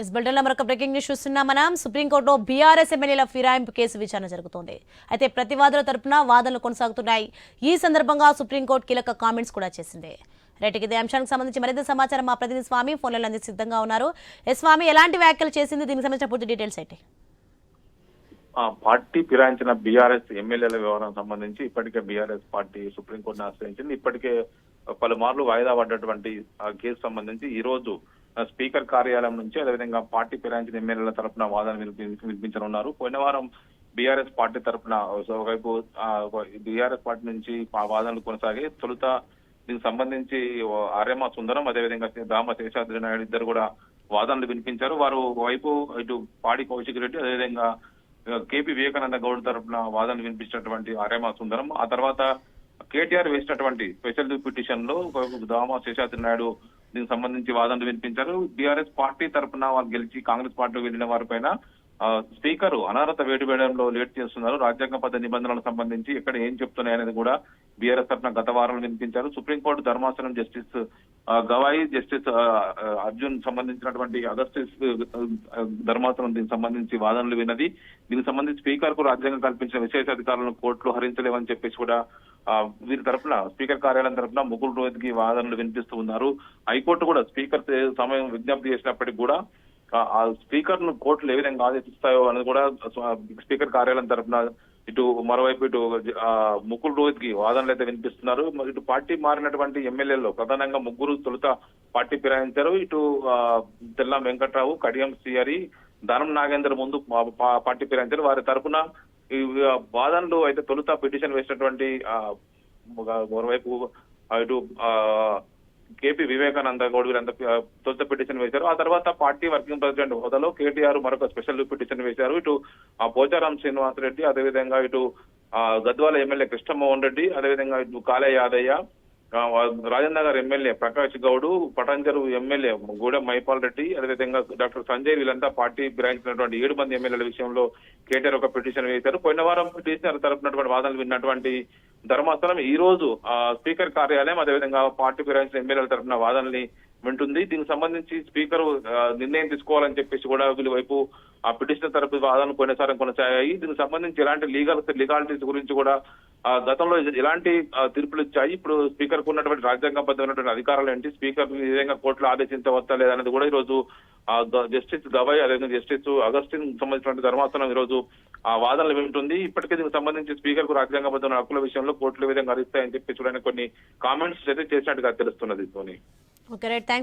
Is బులెటిన్లో మరొక breaking news చూస్తున్నాం. మనం సుప్రీంకోర్టులో బీఆర్ఎస్ ఎమ్మెల్యేల ఫిరాయింపు కేసు విచారణ జరుగుతోంది. అయితే ప్రతివాదుల తరపున వాదనలు కొనసాగుతున్నాయి. ఈ సందర్భంగా సుప్రీంకోర్టు కీలక కామెంట్స్ కూడా చేసింది. రైట్, ఇదే అంశానికి సంబంధించి మరింత సమాచారం మా ప్రతినిధి స్వామి ఫోన్లలో అందించి సిద్ధంగా ఉన్నారు. స్వామి, ఎలాంటి వ్యాఖ్యలు చేసింది, దీనికి సంబంధించిన పూర్తి డీటెయిల్స్ ఏంటి? పార్టీ ఫిరాయించిన బీఆర్ఎస్ ఎమ్మెల్యేల వ్యవహారం సంబంధించి ఇప్పటికే బీఆర్ఎస్ పార్టీ సుప్రీంకోర్టును ఆశ్రయించింది. ఇప్పటికే పలుమార్లు వాయిదా పడ్డటువంటి కేసు సంబంధించి ఈ రోజు స్పీకర్ కార్యాలయం నుంచి అదేవిధంగా పార్టీ ఫిరాయించిన ఎమ్మెల్యేల తరఫున వాదన వినిపించనున్నారు. పోయిన వారం బీఆర్ఎస్ పార్టీ తరఫున ఒకవైపు బీఆర్ఎస్ పార్టీ నుంచి వాదనలు కొనసాగి తొలుత దీనికి సంబంధించి ఆర్యమ సుందరం అదేవిధంగా దామ శేషాద్రి నాయుడు ఇద్దరు కూడా వాదనలు వినిపించారు. వారు వైపు ఇటు పాడి కౌశిక్ రెడ్డి అదేవిధంగా కేపీ వివేకానంద గౌడ్ తరఫున వాదనలు వినిపించినటువంటి ఆర్యమ సుందరం, ఆ తర్వాత కేటీఆర్ వేసినటువంటి స్పెషల్ పిటిషన్ లో దామ శేషాద్రి నాయుడు దీనికి సంబంధించి వాదనలు వినిపించారు. బీఆర్ఎస్ పార్టీ తరఫున వాళ్ళు గెలిచి కాంగ్రెస్ పార్టీలో వెళ్లిన వారిపైన స్పీకర్ అనర్హత వేటు వేయడంలో లేట్ చేస్తున్నారు. రాజ్యాంగబద్ధ నిబంధనలకు సంబంధించి ఎక్కడ ఏం చెప్తున్నాయనేది కూడా బీఆర్ఎస్ తరఫున గత వారం వినిపించారు. సుప్రీంకోర్టు ధర్మాసనం జస్టిస్ గవాయి, జస్టిస్ అర్జున్ సంబంధించినటువంటి అగస్టిస్ ధర్మాసనం దీనికి సంబంధించి వాదనలు విన్నది. దీనికి సంబంధించి స్పీకర్ కు రాజ్యాంగం కల్పించిన విశేష అధికారులను కోర్టులు హరించలేవని చెప్పేసి కూడా వీరి తరఫున స్పీకర్ కార్యాలయం తరఫున ముకుల్ రోహిత్కి వాదనలు వినిపిస్తూ ఉన్నారు. హైకోర్టు కూడా స్పీకర్ సమయం విజ్ఞప్తి చేసినప్పటికీ కూడా ఆ స్పీకర్ ను కోర్టులు ఏ విధంగా ఆదేశిస్తాయో అనేది కూడా స్పీకర్ కార్యాలయం తరఫున ఇటు మరోవైపు ఇటు ముకుల్ రోహిత్ కి వాదనలు అయితే వినిపిస్తున్నారు. ఇటు పార్టీ మారినటువంటి ఎమ్మెల్యేలో ప్రధానంగా ముగ్గురు తొలుత పార్టీ ఫిరాయించారు. ఇటు తెల్లం వెంకట్రావు, కడియం శ్రీహరి, దానం నాగేందర్ ముందు పార్టీ ఫిరాయించారు. వారి తరఫున ఈ వాదనలు అయితే తొలుత పిటిషన్ వేసినటువంటి మరోవైపు ఇటు కేపీ వివేకానంద గౌడ్ వీరంతా తొలుత పిటిషన్ వేశారు. ఆ తర్వాత పార్టీ వర్కింగ్ ప్రెసిడెంట్ హోదాలో కేటీఆర్ మరొక స్పెషల్ పిటిషన్ వేశారు. ఇటు పోచారం శ్రీనివాస్ రెడ్డి అదేవిధంగా ఇటు గద్వాల ఎమ్మెల్యే కృష్ణమోహన్ రెడ్డి అదేవిధంగా ఇటు కాళే యాదయ్య, రాజేంద్రనగర్ ఎమ్మెల్యే ప్రకాష్ గౌడ్, పటాంజరు ఎమ్మెల్యే గూడెం మైపాల్ రెడ్డి అదేవిధంగా డాక్టర్ సంజయ్ వీళ్ళంతా పార్టీ ఫిరాయించినటువంటి 7 మంది ఎమ్మెల్యేల విషయంలో కేటీఆర్ ఒక పిటిషన్ వేశారు. పోయిన వారం పిటిషనర్ తరపునటువంటి వాదనలు విన్నటువంటి ధర్మాసనం ఈ రోజు స్పీకర్ కార్యాలయం అదేవిధంగా పార్టీ ఫిరాయించిన ఎమ్మెల్యేల తరఫున వాదనల్ని వింటుంది. దీనికి సంబంధించి స్పీకర్ నిర్ణయం తీసుకోవాలని చెప్పేసి కూడా వీళ్ళ వైపు ఆ పిటిషనర్ తరపు వాదనలు కొనసాగాయి. దీనికి సంబంధించి ఎలాంటి లీగాలిటీస్ గురించి కూడా గతంలో ఎలాంటి తీర్పులు ఇచ్చాయి, ఇప్పుడు స్పీకర్ కు ఉన్నటువంటి రాజ్యాంగబద్ధమైనటువంటి అధికారాలు ఏంటి, స్పీకర్ ఈ విధంగా కోర్టులు ఆదేశించవచ్చా లేదనేది కూడా ఈ రోజు జస్టిస్ గవాయ్ అదేవిధంగా జస్టిస్ అగస్టిన్ సంబంధించినటువంటి ధర్మాసనం ఈ రోజు ఆ వాదనలు వింటుంది. ఇప్పటికే దీనికి సంబంధించి స్పీకర్ కు రాజ్యాంగబద్ధమైన హక్కుల విషయంలో కోర్టులు ఈ విధంగా హరిస్తాయని చెప్పి చూడడానికి కొన్ని కామెంట్స్ అయితే చేసినట్టుగా తెలుస్తున్నది. Okay right.